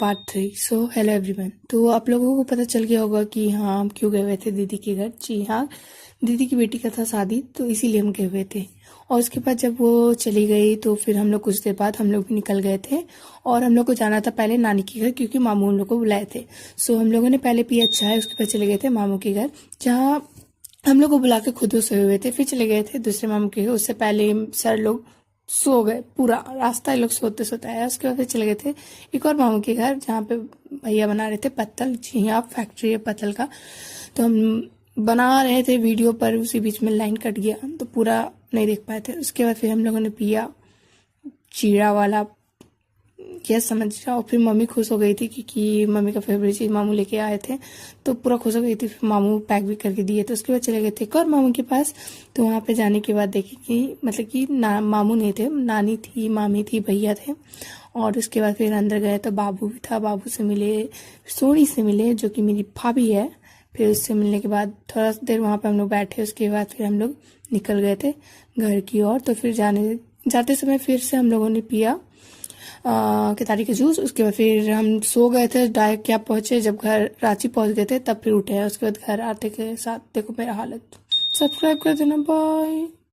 Part 3। So hello everyone. तो आप लोगों को पता चल गया होगा कि हाँ हम क्यों गए हुए थे दीदी के घर। जी हाँ, दीदी की बेटी का था शादी, तो इसीलिए हम गए हुए थे। और उसके बाद जब वो चली गई तो फिर हम लोग कुछ देर बाद हम लोग भी निकल गए थे। और हम लोग को जाना था पहले नानी के घर, क्योंकि मामू हम लोग को बुलाए थे। सो हम लोगों ने पहले पिया चाय, उसके बाद चले गए थे मामू के घर, जहाँ हम लोग को बुला के खुद वो सोए हुए थे। फिर चले गए थे दूसरे मामू के घर, उससे पहले सर लोग सो गए, पूरा रास्ता ये लोग सोते सोते आया। उसके बाद फिर चले गए थे एक और मामू के घर, जहाँ पे भैया बना रहे थे पत्तल। जी हाँ, फैक्ट्री है पत्तल का। तो हम बना रहे थे वीडियो, पर उसी बीच में लाइन कट गया तो पूरा नहीं देख पाए थे। उसके बाद फिर हम लोगों ने पिया जीरा वाला, क्या समझ जाओ। फिर मम्मी खुश हो गई थी, क्योंकि मम्मी का फेवरेट चीज़ मामू लेके आए थे, तो पूरा खुश हो गई थी। फिर मामू पैक भी करके दिए। तो उसके बाद चले गए थे एक और मामू के पास। तो वहाँ पे जाने के बाद देखे कि मतलब कि मामू नहीं थे, नानी थी, मामी थी, भैया थे। और उसके बाद फिर अंदर गए तो बाबू भी था, बाबू से मिले, सोनी से मिले जो कि मेरी भाभी है। फिर उससे मिलने के बाद थोड़ा देर वहाँ पे हम लोग बैठे। उसके बाद फिर हम लोग निकल गए थे घर की ओर। तो फिर जाते समय फिर से हम लोगों ने पिया केतारी का जूस। उसके बाद फिर हम सो गए थे। डायरेक्ट क्या पहुंचे, जब घर रांची पहुंच गए थे तब फिर उठे हैं। उसके बाद घर आते के साथ देखो मेरा हालत। सब्सक्राइब कर देना, बाय।